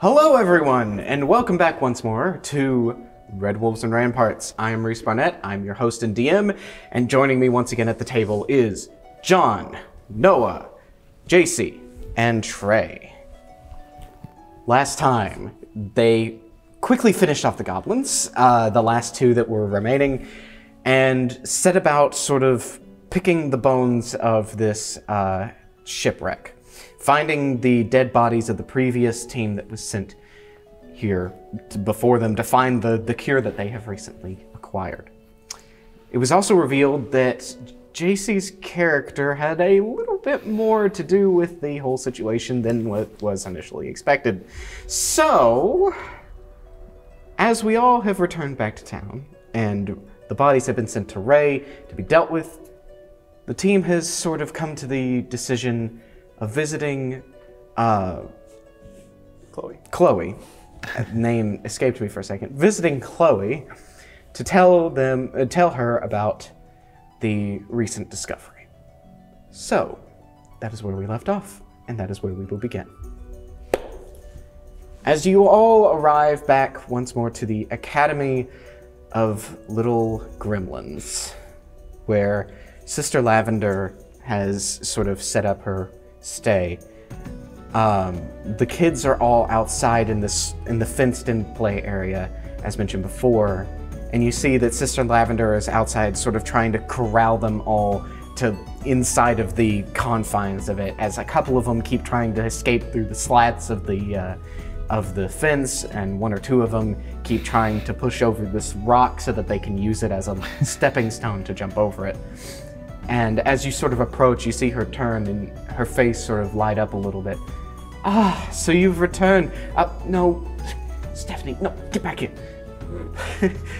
Hello everyone, and welcome back once more to Redwolves and Ramparts. I am Reese Barnett, I'm your host and DM, and joining me once again at the table is John, Noah, JC, and Trey. Last time, they quickly finished off the goblins, the last two that were remaining, and set about sort of picking the bones of this shipwreck. Finding the dead bodies of the previous team that was sent here before them to find the cure that they have recently acquired. It was also revealed that JC's character had a little bit more to do with the whole situation than what was initially expected. So, as we all have returned back to town, and the bodies have been sent to Ray to be dealt with, the team has sort of come to the decision of visiting Chloe. Name escaped me for a second. Visiting Chloe to tell her about the recent discovery. So, that is where we left off, and that is where we will begin. As you all arrive back once more to the Academy of Little Gremlins, where Sister Lavender has sort of set up her stay. The kids are all outside in the fenced-in play area, as mentioned before, and you see that Sister Lavender is outside sort of trying to corral them all to inside of the confines of it, as a couple of them keep trying to escape through the slats of the fence, and one or two of them keep trying to push over this rock so that they can use it as a stepping stone to jump over it. And as you sort of approach, you see her turn and her face sort of light up a little bit. Ah, so you've returned. No, Stephanie, no, get back here.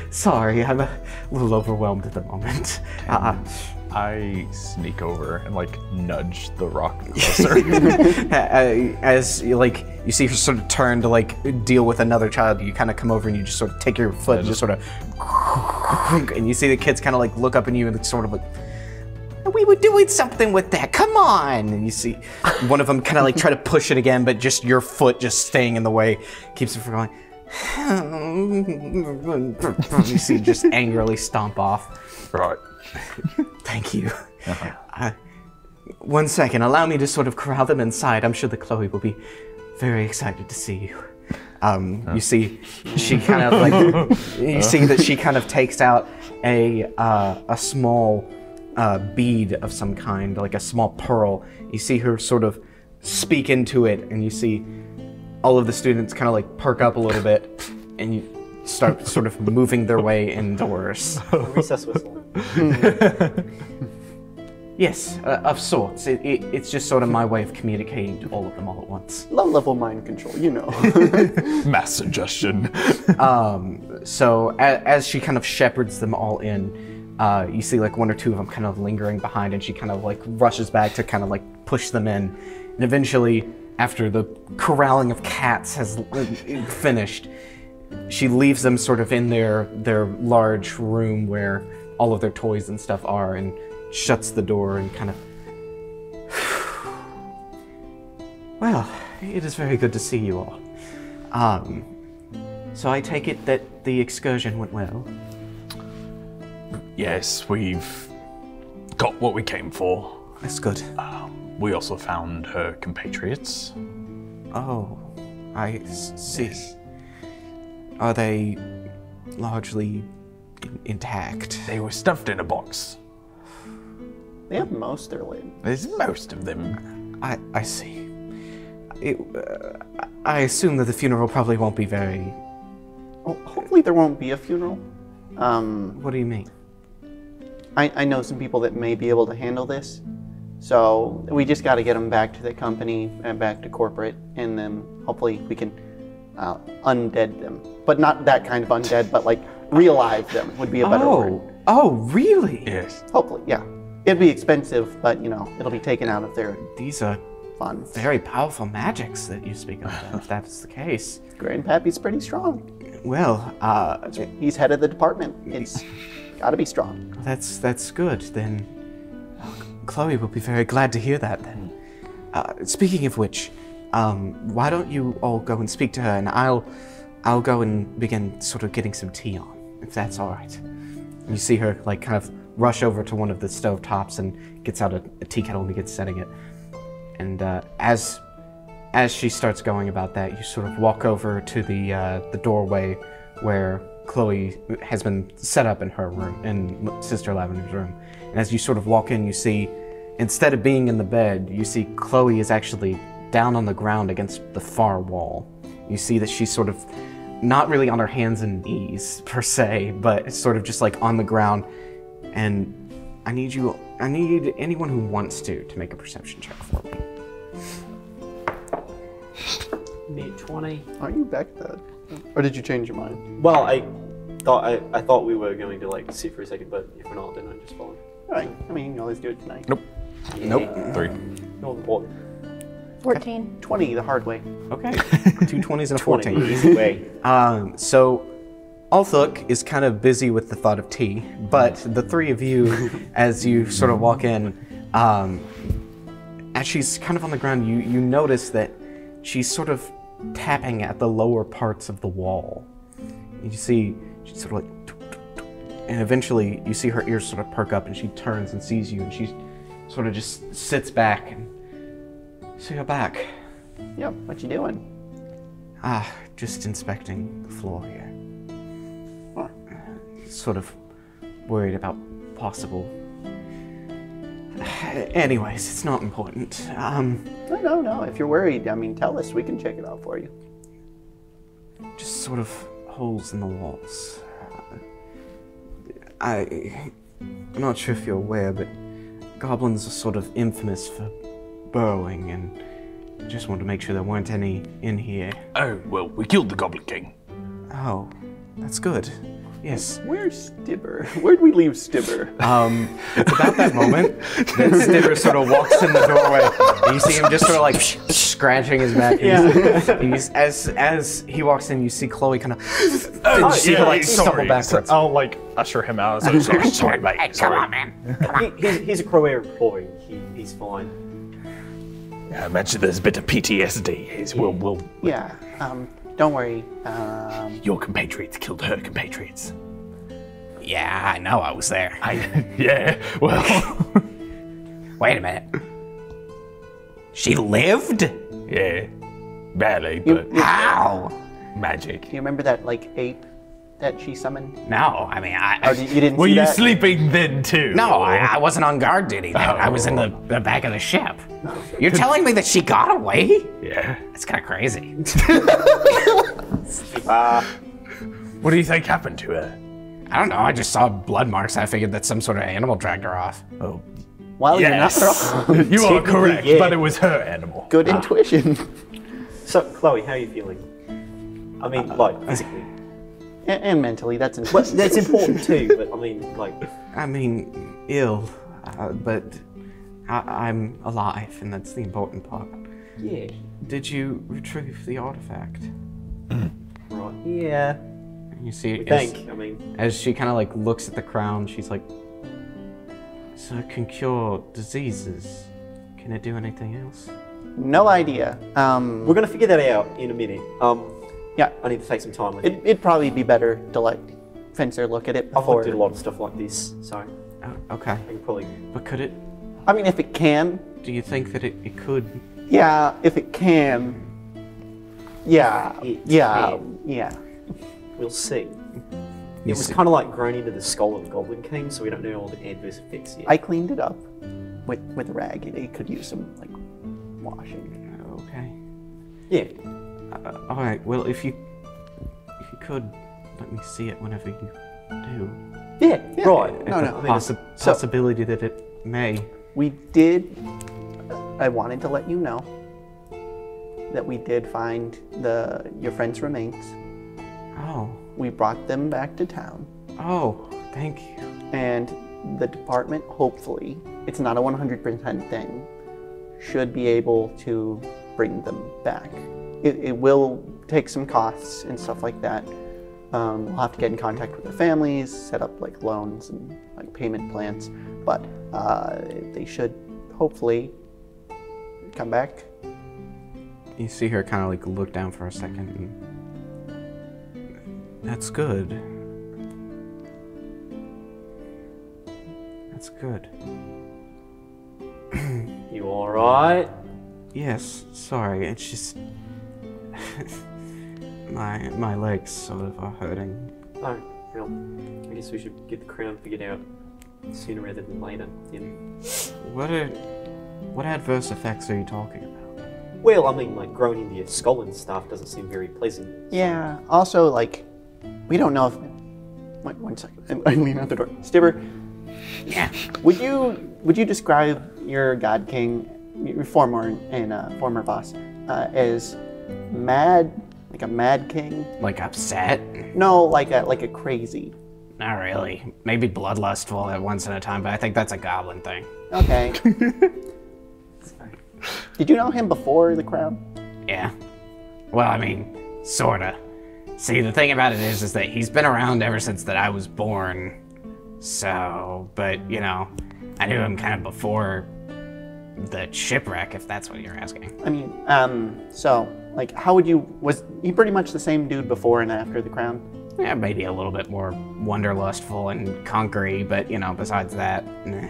Sorry, I'm a little overwhelmed at the moment. I sneak over and nudge the rock closer. As you see her sort of turn to deal with another child, you kind of come over and you just sort of take your foot and just sort of, and you see the kids kind of look up at you and it's sort of we were doing something with that, come on! And you see one of them kind of try to push it again, but just your foot just staying in the way keeps it from going. You see it just angrily stomp off. Right. Thank you. One second, allow me to sort of corral them inside. I'm sure that Chloe will be very excited to see you. You see, she kind of you see that she kind of takes out a small bead of some kind, like a small pearl. You see her sort of speak into it, and you see all of the students kind of perk up a little bit, and you start sort of moving their way indoors. Recess whistle. Yes, of sorts. It's just sort of my way of communicating to all of them all at once. Low-level mind control, you know. Mass suggestion. So as she kind of shepherds them all in, you see one or two of them kind of lingering behind, and she kind of rushes back to kind of push them in. And eventually, after the corralling of cats has finished, she leaves them sort of in their large room where all of their toys and stuff are, and shuts the door and kind of... Well, it is very good to see you all. So I take it that the excursion went well? Yes, we've got what we came for. That's good. We also found her compatriots. Oh, I see. Yes. Are they largely intact? They were stuffed in a box. They have most their lid. There's most of them. I see. I assume that the funeral probably won't be very... Oh, hopefully there won't be a funeral. What do you mean? I know some people that may be able to handle this. So we just got to get them back to the company and back to corporate, and then hopefully we can undead them. But not that kind of undead, but realive them would be a better word. Oh, really? Yes. Hopefully, yeah. It'd be expensive, but it'll be taken out of their These are funds. Very powerful magics that you speak of, if that's the case. Grandpappy's pretty strong. Well, he's head of the department. It's gotta be strong. That's good. Then Chloe will be very glad to hear that then. Speaking of which, Why don't you all go and speak to her, and I'll go and begin sort of getting some tea on, if that's all right. You see her like kind of rush over to one of the stove tops and gets out a tea kettle and begins setting it. And as she starts going about that, you sort of walk over to the doorway where Chloe has been set up in her room, in Sister Lavender's room. And as you sort of walk in, you see, instead of being in the bed, you see Chloe is actually down on the ground against the far wall. You see that she's sort of not really on her hands and knees per se, but sort of just like on the ground. And I need anyone who wants to make a perception check for me. Mid 20. Aren't you back then? Or did you change your mind? Well, I thought we were going to like sit for a second, but if we're not, then I just follow. Alright, I mean, you can always do it tonight. Nope. Yeah. Nope. 3. No, what? 14. 20 the hard way. Okay. 2 20s and a 14. Easy way. So Althuk is kind of busy with the thought of tea, but the three of you, as you sort of walk in, as she's kind of on the ground, you notice that she's sort of tapping at the lower parts of the wall. You see, she's sort of like, and eventually you see her ears sort of perk up and she turns and sees you and she sort of just sits back and, so you're back. Yep, what you doing? Just inspecting the floor here. Huh. Sort of worried about possible. Anyways, it's not important. No, if you're worried, I mean, tell us, we can check it out for you. Just sort of holes in the walls. I'm not sure if you're aware, but goblins are sort of infamous for burrowing, and I just wanted to make sure there weren't any in here. Oh, well, we killed the Goblin King. Oh, that's good. Yes. Where's Stibber? Where'd we leave Stibber? It's about that moment that Stibber sort of walks in the doorway, and you see him just sort of like scratching his back. As he walks in, you see Chloe kind of, you see her like stumble backwards. I'll like usher him out. Sorry, mate. Hey, come on, man. He's a Crow Air employee. He's fine. I mentioned there's a bit of PTSD. We'll Yeah, don't worry. Your compatriots killed her compatriots. Yeah, I know, I was there. Yeah, well. Wait a minute. She lived? Yeah, barely, but How? magic. Do you remember that, like, ape that she summoned? No, I mean, Oh, you didn't Were see you that? sleeping then too? no, I wasn't on guard duty then. I was in the back of the ship. You're telling me that she got away? Yeah. That's kind of crazy. What do you think happened to her? I don't know, I just saw blood marks. I figured that some sort of animal dragged her off. Oh, Well, yes. you're not wrong. You are Technically, correct, yeah. but it was her animal. Good intuition. So, Chloe, how are you feeling? I mean, like, physically. And mentally, that's Well, important. that's important too, but I mean, like... I mean, ill, but I'm alive, and that's the important part. Yeah. Did you retrieve the artifact? Right. Yeah. You see, We think. I mean... as she kind of like looks at the crown, she's like, so it can cure diseases. Can it do anything else? No idea. We're gonna figure that out in a minute. Yeah, I need to take some time with it. it'd probably be better to let Fencer look at it I've before. looked at a lot of stuff like this, so Oh, okay. I can probably... But could it, I mean, if it can, do you think that it could? yeah, if it can, yeah, It yeah, can. yeah. We'll see. You It was see- kind of like grown into the skull of the Goblin King, so we don't know all the adverse effects yet. I cleaned it up with a rag. It could use some like washing. Okay. Yeah. All right. Well, if you could let me see it whenever you do. Yeah, right. At No, the no. I mean, it's- possibility that it may. We did. I wanted to let you know that we did find your friend's remains. Oh. We brought them back to town, Oh. Thank you. and the department, hopefully, it's not a 100% thing, should be able to bring them back. It will take some costs and stuff like that. We'll have to get in contact with their families, set up like loans and like payment plans, but they should hopefully come back. You see her kind of like look down for a second. That's good. That's good. You alright? Yes, sorry, it's just my legs sort of are hurting. Oh, well, I guess we should get the crown figured out sooner rather than later. Then. What adverse effects are you talking about? Well, I mean, like growing into your skull and stuff doesn't seem very pleasant. Yeah. Also, like, we don't know if. Wait, 1 second. I lean out the door. Stibber. Yeah. Would you describe your God King, your former boss, as mad, like a mad king? Like upset? No, like a crazy. Not really. Maybe bloodlustful at once in a time, but I think that's a goblin thing. Okay. Did you know him before the crown? Yeah. Well, I mean, sorta. See, the thing about it is that he's been around ever since that I was born. So, but, you know, I knew him kind of before the shipwreck, if that's what you're asking. I mean, so, like, was he pretty much the same dude before and after the crown? Yeah, maybe a little bit more wanderlustful and conquery, but, you know, besides that, nah.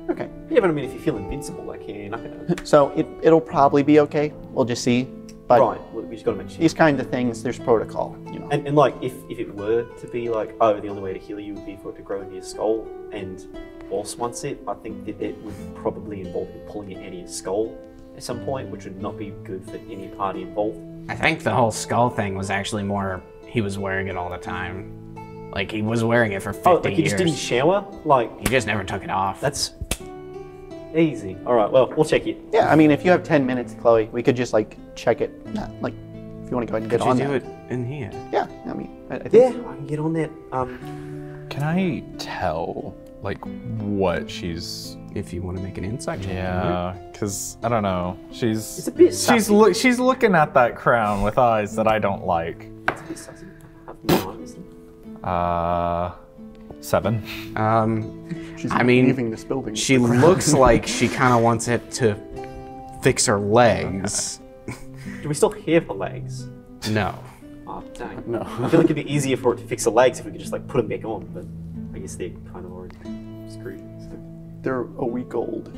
Okay. Yeah, but I mean, if you feel invincible, like, yeah, you're not gonna... So, it'll probably be okay. We'll just see. But Right, well, we just gotta mention these kind of things, there's protocol, you know. And like, if it were to be like, oh, the only way to heal you would be for it to grow into your skull, and boss wants it, I think that it would probably involve you pulling it out of your skull at some point, which would not be good for any party involved. I think the whole skull thing was actually more, he was wearing it all the time. Like, he was wearing it for 50 Oh, like you years. just didn't shower? Like, He just never took it off. that's easy. Alright, well, we'll check it. Yeah, I mean, if you have 10 minutes, Chloe, we could just, like, check it. Like, if you want to go ahead and get Could on you do that. it in here? Yeah, I mean, I think Yeah, I can get on that. Can I tell, like, what she's... If you want to make an insight check. Yeah, because, I don't know. It's She's a bit sussy. she's looking at that crown with eyes that I don't like. It's a bit sussy. I have no idea, isn't it? 7. she's I mean, leaving this building. She looks like she kind of wants it to fix her legs. Do we still have the legs? No. Oh, dang. No. I feel like it'd be easier for it to fix the legs if we could just like put them back on, but I guess they're kind of already screwed. So. They're a week old.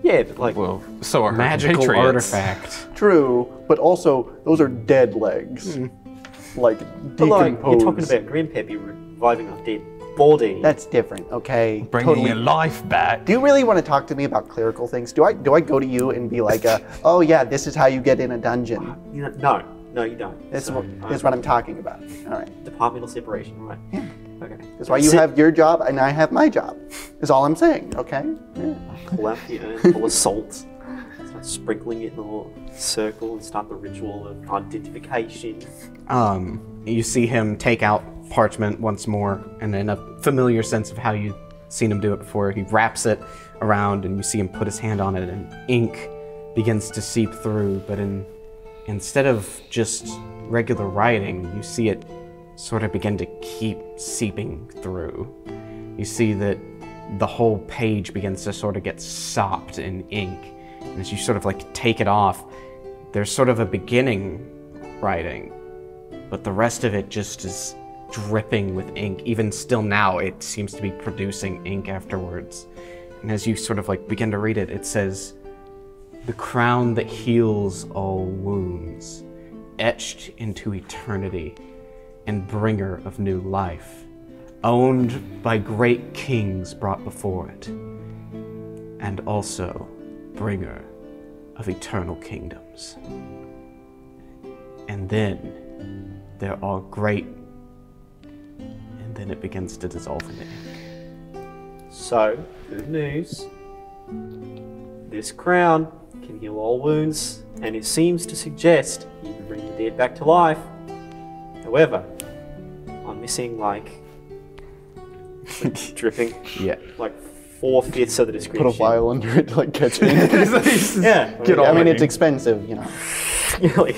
Yeah, but like, Well, so are her Magical compatriots. artifact. True, but also, those are dead legs. Like, but like decomposed. you're talking about Grandpappy reviving a dead body. That's different, okay? Bringing your life back. Do you really want to talk to me about clerical things? Do I go to you and be like, oh yeah, this is how you get in a dungeon? You know, no, you don't. This So, is what I'm talking about. All right. Departmental separation, right? Yeah. Okay. That's why you have your job and I have my job. Is all I'm saying, okay? Yeah. Pull out the urn full of salt, start sprinkling it in a little circle, and start the ritual of identification. You see him take out parchment once more, and in a familiar sense of how you've seen him do it before, he wraps it around, and you see him put his hand on it, and ink begins to seep through. But instead of just regular writing, you see it sort of begin to keep seeping through. You see that the whole page begins to sort of get sopped in ink, and as you sort of like take it off, there's sort of a beginning writing, but the rest of it just is dripping with ink. Even still now, it seems to be producing ink afterwards. And as you sort of like begin to read it, it says, "The crown that heals all wounds, etched into eternity, and bringer of new life, owned by great kings brought before it, and also bringer of eternal kingdoms." And then there are great, and then it begins to dissolve in the ink. So, good news. This crown can heal all wounds, and it seems to suggest you can bring the dead back to life. However, I'm missing like dripping, Yeah. like 4/5 of the description. Put a vial under it to like catch it. Yeah. Get I on mean, it. it's expensive, you know. Really.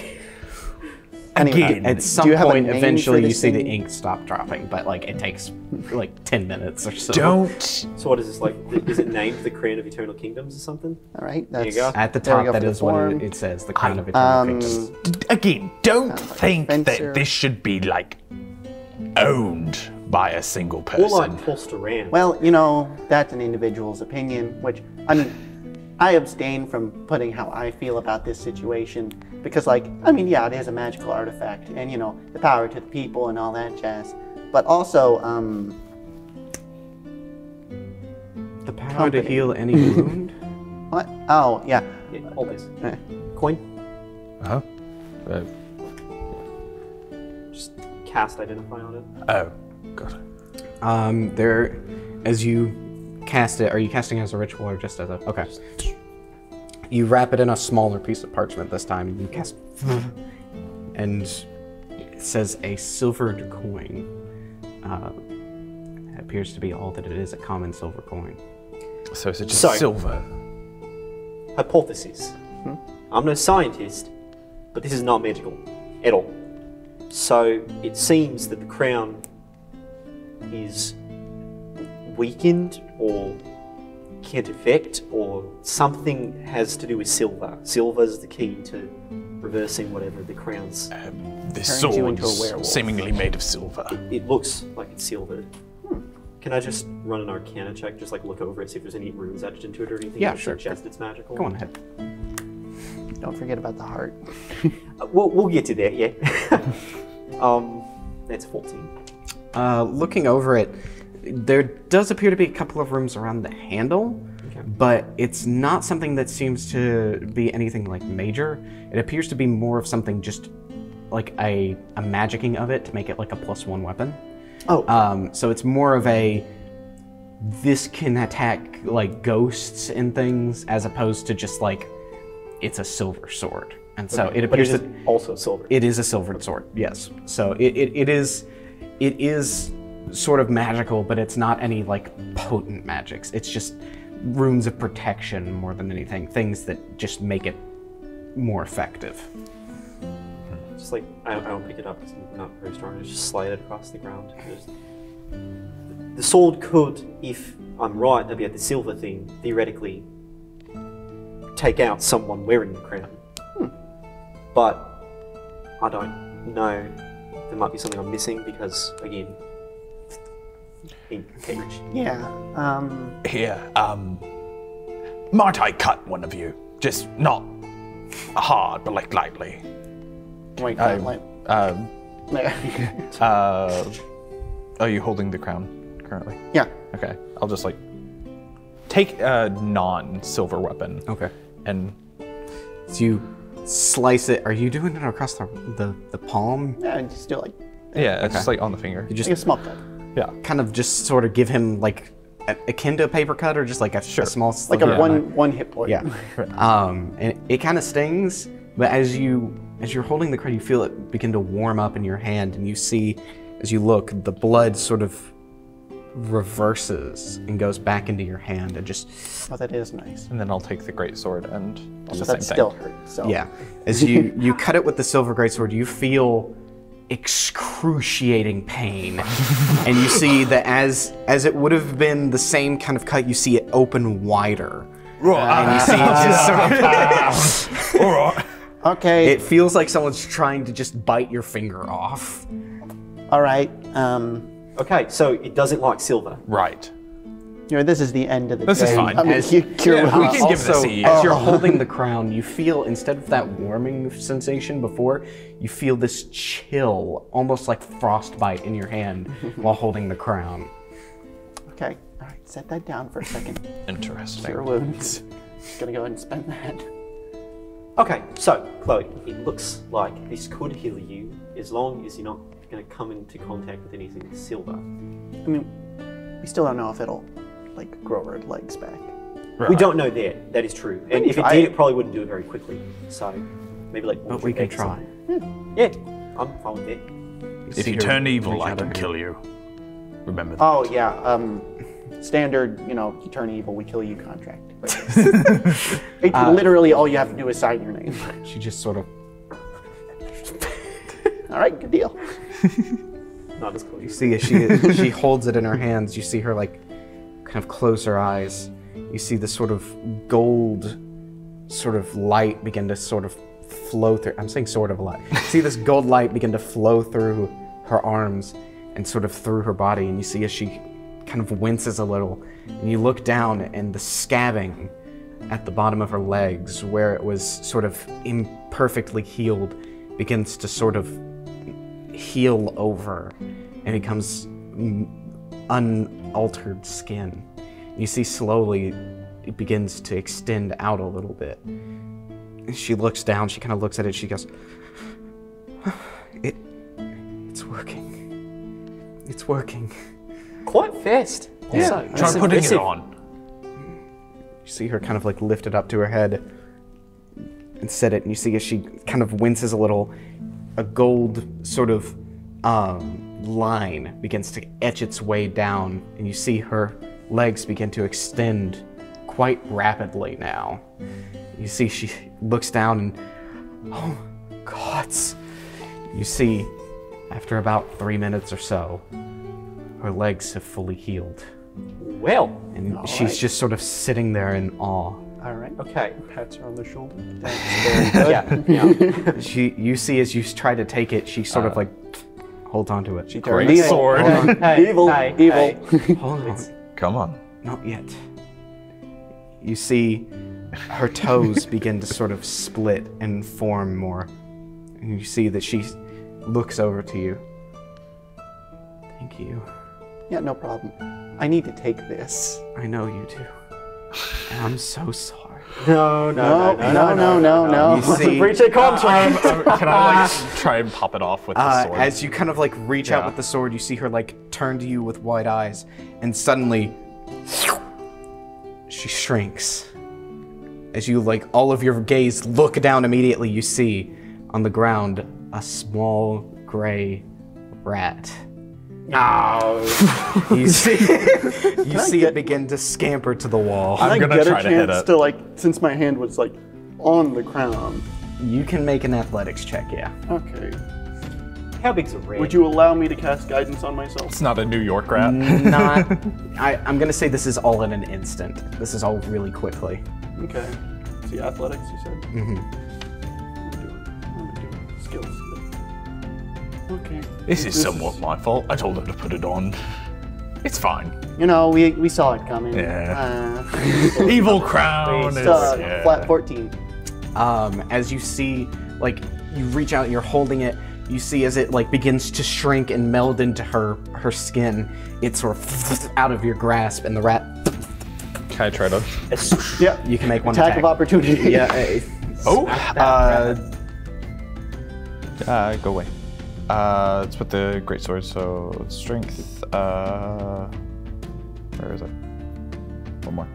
Again, At some do you have a point, name eventually, for you this see the thing? ink stop dropping, but like it takes like 10 minutes or so. don't. So what is this like? Is it named the Crown of Eternal Kingdoms or something? All right, There you that's go. At the there we top, go that for the is what form. it says, the Crown of Eternal Kingdoms. Again, don't think Fencer. that this should be like owned by a single person. Or like tossed around. Well, you know, that's an individual's opinion, which, I mean, I abstain from putting how I feel about this situation because, like, I mean, yeah, it is a magical artifact and, you know, the power to the people and all that jazz. But also, The power to Company. heal any wound? what? Oh, yeah. Yeah, hold this. Eh. Coin. Huh? Just cast identify on it. Oh, got it. There, as you cast it, are you casting as a ritual or just as a? Okay. You wrap it in a smaller piece of parchment this time. You cast, and it says a silvered coin. It appears to be all that it is, a common silver coin. So is it just So- silver? Hypothesis. I'm no scientist, but this is not magical at all. So it seems that the crown is weakened or can't affect, or something has to do with silver. Silver is the key to reversing whatever the crown's. This Turns you into a sword's werewolf. seemingly made of silver. It looks like it's silvered. Can I just run an Arcana check, just like look over it, see if there's any runes etched into it or anything Yeah, that sure. suggest it's magical? Go on ahead. Don't forget about the heart. We'll get to that, yeah. That's 14. Looking over it, there does appear to be a couple of rooms around the handle, but it's not something that seems to be anything like major. It appears to be more of something just like a magicking of it to make it like a +1 weapon. Oh, So it's more of a, this can attack like ghosts and things as opposed to just like, it's a silver sword. And so it But it appears is that also silver. it is a silvered sword, yes. So it is sort of magical, but it's not any like potent magics. It's just runes of protection more than anything, things that just make it more effective. Just like, I don't pick it up, it's not very strong, it's just slide it across the ground. The sword could, if I'm right about the silver thing, theoretically take out someone wearing the crown. But I don't know. There might be something I'm missing because, again, integrity. yeah. Here, might I cut one of you? Just not hard, but like lightly. Wait, I- like, There. Are you holding the crown currently? yeah. Okay, I'll just like take a non-silver weapon. Okay. And So you slice it. Are you doing it across the palm? Yeah, just do it like yeah, it's just like on the finger. You just a small cut. Yeah. kind of just sort of give him like akin to a paper cut or just like a small Like sliver. a one hit point. Yeah. And it kind of stings, but as you're holding the crown, you feel it begin to warm up in your hand, and you see, as you look, the blood sort of reverses and goes back into your hand, and just Oh, that is nice. And then I'll take the great sword and do So the same that thing. still hurts. So yeah. As you cut it with the silver greatsword, you feel excruciating pain, and you see that as it would have been the same kind of cut, you see it open wider, and you see it just sort of. All right. Okay. It feels like someone's trying to just bite your finger off. all right. Okay, so it doesn't like silver. Right. You know, this is the end of the This day. is fine. I mean, As- cure Yeah, we wounds. can give this Also, a year. as you're holding the crown, you feel, instead of that warming sensation before, you feel this chill, almost like frostbite in your hand while holding the crown. Okay. All right. Set that down for a second. Interesting. Cure wounds. Gonna go ahead and spend that. Okay, so, Chloe, it looks like this could heal you as long as you're not going to come into contact with anything silver. I mean, we still don't know if it'll like grow our legs back. We don't know that. That is true. And if it try did, it. it probably wouldn't do it very quickly. So, maybe like... But we can try. Yeah, I'm fine with that. If See you her turn evil, reach I out can her kill hand. you. Remember that. Oh yeah. Standard. You know, you turn evil, we kill you contract. Literally, all you have to do is sign your name. She just sort of All right, good deal. Not as cool. You see as she holds it in her hands, you see her like kind of close her eyes. You see the sort of gold sort of light begin to sort of flow through. I'm saying sort of light. See this gold light begin to flow through her arms and sort of through her body, and you see as she kind of winces a little, and you look down and the scabbing at the bottom of her legs, where it was sort of imperfectly healed, begins to sort of heal over and becomes unaltered skin. You see slowly it begins to extend out a little bit. She looks down, she kind of looks at it, she goes, it's working. It's working. Quite fast. Also, Try putting it on. You see her kind of like lift it up to her head and set it, and you see as she kind of winces a little, a gold sort of line begins to etch its way down, and you see her legs begin to extend quite rapidly now. You see she looks down and, oh, gods. You see, after about 3 minutes or so, her legs have fully healed. well. And she's just sort of sitting there in awe. All right. Okay. Pats her on the shoulder. Very good. Yeah. You see as you try to take it, she sort of like holds onto it. She Great turns. sword. Hey, Evil. hey, Evil. hey. Hold on. Come on. Not yet. You see her toes begin to sort of split and form more. And you see that she looks over to you. Thank you. Yeah, no problem. I need to take this. I know you do. And I'm so sorry. No. You see, Breach of contract. Can I like try and pop it off with the sword? as you kind of like reach out Yeah. with the sword, you see her like turn to you with wide eyes, and suddenly she shrinks. As you like all of your gaze look down immediately, you see on the ground a small gray rat. No. You see, it begin to scamper to the wall. I'm Can I gonna get try a to hit chance it. to like, since my hand was like on the ground. You can make an athletics check, yeah. Okay. How big's a rat? Would you allow me to cast guidance on myself? It's not a New York rat. Not. I'm gonna say this is all in an instant. This is all really quickly. Okay. See, athletics, you said? Mm-hmm. I'm doing skills. Okay. This is somewhat my fault. I told him to put it on. It's fine. You know, we saw it coming. Yeah. Evil crown. Is, yeah. Flat 14. As you see, like, you reach out and you're holding it, you see as it like begins to shrink and meld into her skin, it's sort of out of your grasp, and the rat. Can I try to? Yep. You can make one Attack of opportunity. Yeah. Go away. It's with the greatsword, so strength. Where is it? One more.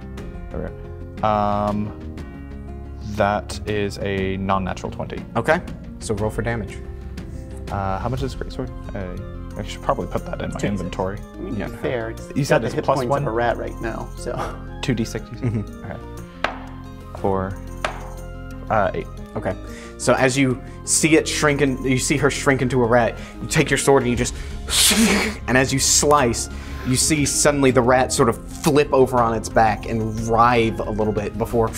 There we go. That is a non-natural 20. Okay. So roll for damage. How much is greatsword? I should probably put that in my inventory. I mean, Yeah. to be fair, it's You said got the it's hit plus points one? of a rat right now, so. 2d6. Okay. 4. 8. Okay. So as you see it shrink, and you see her shrink into a rat, you take your sword and you just, and as you slice, you see suddenly the rat sort of flip over on its back and writhe a little bit before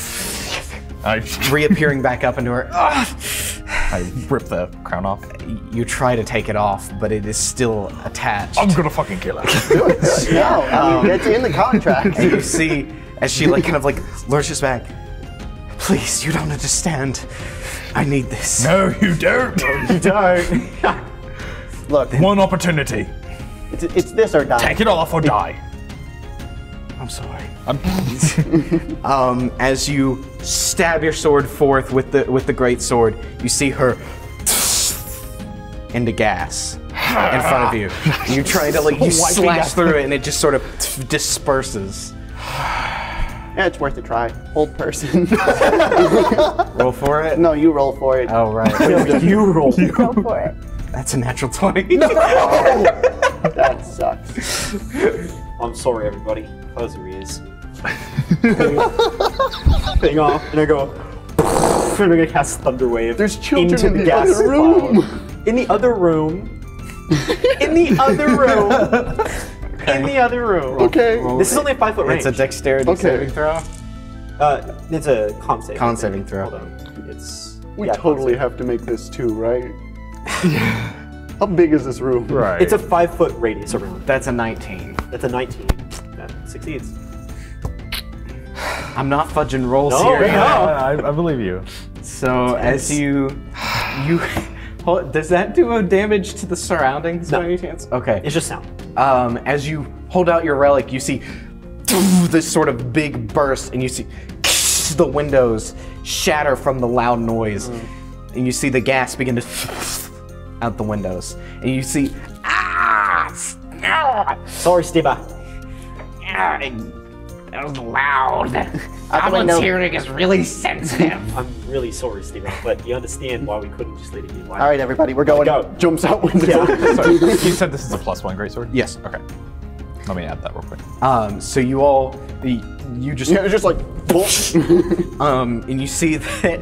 reappearing back up into her. I rip the crown off. You try to take it off, but it is still attached. I'm gonna fucking kill it. No, I mean, it's in the contract. And you see, as she like kind of like lurches back, please, you don't understand. I need this. No, you don't. You don't. Look, One opportunity. it's this or die. Take it off or die. I'm sorry. I'm As you stab your sword forth with the great sword, you see her into gas in front of you. You try to like you slash through it, and it just sort of disperses. Yeah, it's worth a try. Old person. Roll for it. No, you roll for it. Oh right. You roll. Go for it. That's a natural 20. That sucks. I'm sorry, everybody. Close your ears. Thing off, and I go. And I'm gonna cast Thunder Wave There's children into in the the gas other room. cloud. In the other room. In the other room. In the other room. Okay. This is only a 5 foot range. It's a dexterity saving throw. It's a con saving. Con saving throw. Hold on. It's. We yeah, totally have to make this 2, right? How big is this room? Right. It's a 5 foot radius around. That's a 19. That's a 19. That succeeds. I'm not fudging rolls No, here. no. I believe you. So as you does that do a damage to the surroundings by any chance? Okay. It's just sound. As you hold out your relic, you see this sort of big burst, and you see the windows shatter from the loud noise, and you see the gas begin to out the windows, and you see Sorry, Stibba. That was loud. Goblins hearing is really sensitive. I'm really sorry, Stibba, but you understand why we couldn't just let it get away. All right, everybody, we're going. Go. Jumps out window. Yeah. Sorry, you said this is a +1 greatsword? yes. Okay. Let me add that real quick. So you all you just Yeah, it's just like. and you see that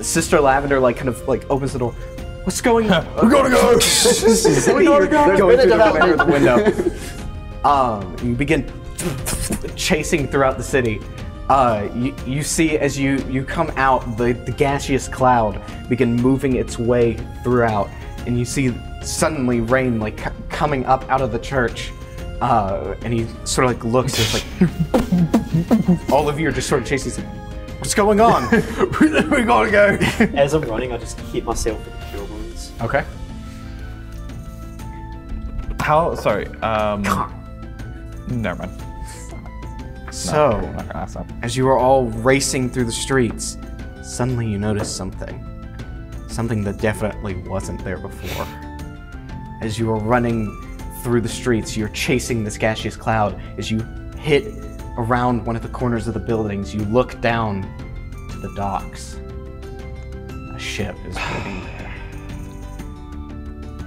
Sister Lavender kind of opens the door. What's going on? We gotta go! We gotta go. Going through the window. You begin chasing throughout the city. You see as you come out, the gaseous cloud begin moving its way throughout, and you see suddenly rain coming up out of the church. And he sort of looks, just all of you are just sort of chasing. He's like, what's going on? We gotta go. As I'm running, I just hit myself with the cure wounds. Okay. How? Sorry. Never mind. So, I'm not gonna ask that. as you are all racing through the streets, suddenly you notice something. Something that definitely wasn't there before. As you are running through the streets, you're chasing this gaseous cloud. As you hit around one of the corners of the buildings, you look down to the docks. A ship is waiting there.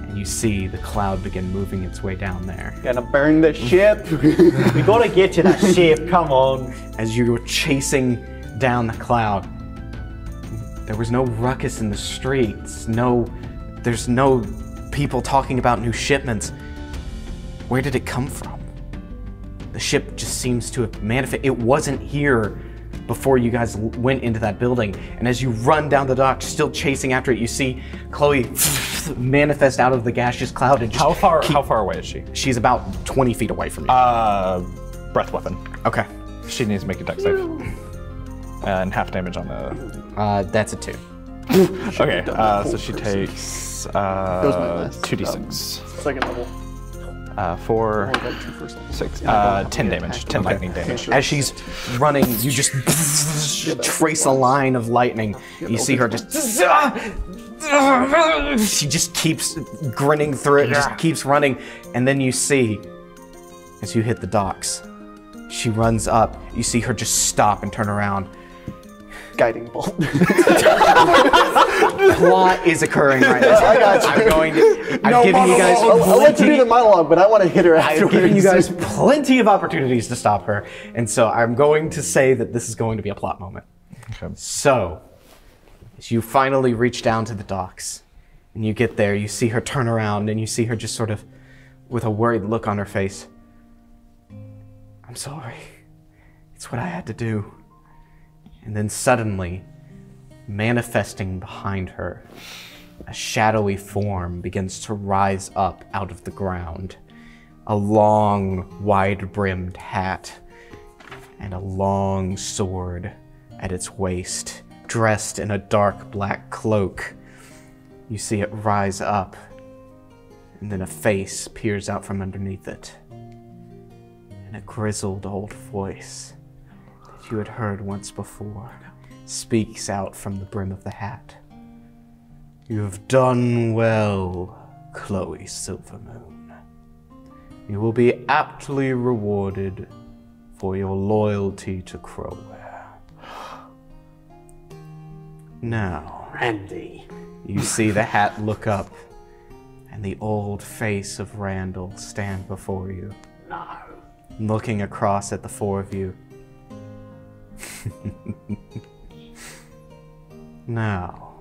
And you see the cloud begin moving its way down there. Gonna burn the ship. We gotta get to that ship, come on. As you were chasing down the cloud, there was no ruckus in the streets. There's no people talking about new shipments. Where did it come from? The ship just seems to have manifested. It wasn't here before you guys went into that building. And as you run down the dock, still chasing after it, you see Chloe manifest out of the gaseous cloud. And just How far away is she? She's about 20 feet away from you. Breath weapon. Okay. She needs to make a dex save. And half damage on the. That's a 2. Okay, so she takes my last 2d6. Second level. 4, I got 2 first level. 6, 10 damage, 10 lightning damage. As she's running, you just trace a line of lightning. You see her just. She just keeps grinning through it, just keeps running. And then you see, as you hit the docks, she runs up. You see her just stop and turn around. Guiding bolt. Plot is occurring right now. I got you. I'm going to. I've given you guys. I'll let you do the monologue, but I want to hit her afterwards. I've given you guys plenty of opportunities to stop her, and so I'm going to say that this is going to be a plot moment. Okay. So, as you finally reach down to the docks, and you get there, you see her turn around, and you see her just sort of with a worried look on her face. I'm sorry. It's what I had to do. And then suddenly, manifesting behind her, a shadowy form begins to rise up out of the ground. A long, wide-brimmed hat and a long sword at its waist, dressed in a dark black cloak. You see it rise up, and then a face peers out from underneath it. And a grizzled old voice that you had heard once before speaks out from the brim of the hat. You have done well, Chloe Silvermoon. You will be aptly rewarded for your loyalty to Crowware. Now, Randy. you see the hat look up, and the old face of Randall stand before you. No. Looking across at the four of you. Now,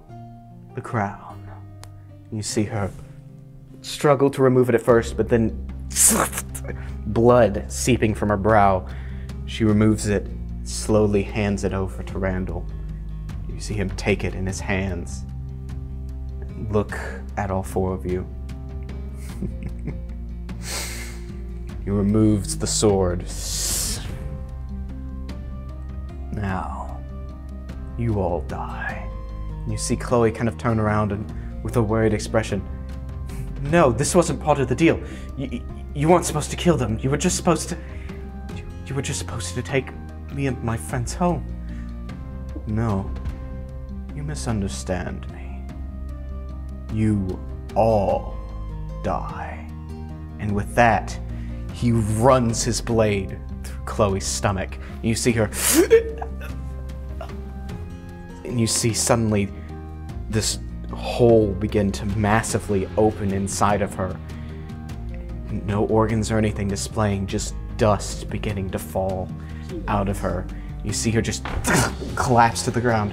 the crown. You see her struggle to remove it at first, but then blood seeping from her brow. She removes it, slowly hands it over to Randall. You see him take it in his hands. Look at all four of you. He removes the sword. Now, you all die. You see Chloe kind of turn around and with a worried expression. No, this wasn't part of the deal. You weren't supposed to kill them. You were just supposed to... You were just supposed to take me and my friends home. No, you misunderstand me. You all die. And with that, he runs his blade through Chloe's stomach. You see her... And you see suddenly this hole begin to massively open inside of her. No organs or anything displaying, just dust beginning to fall out of her. You see her just collapse to the ground.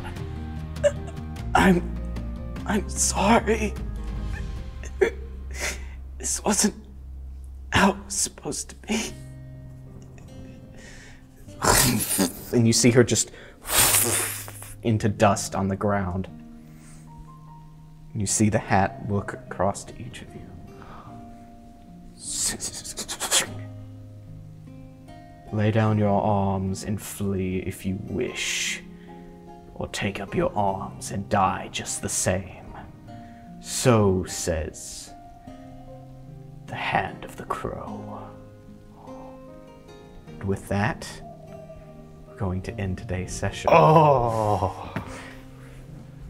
I'm sorry. This wasn't how it was supposed to be. And you see her just into dust on the ground. You see the hat look across to each of you. Lay down your arms and flee if you wish, or take up your arms and die just the same. So says the Hand of the Crow. And with that, we're going to end today's session. Oh.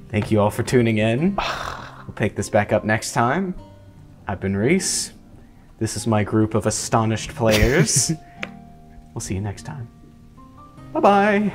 Thank you all for tuning in. We'll pick this back up next time. I've been Reese. This is my group of astonished players. We'll see you next time. Bye-bye.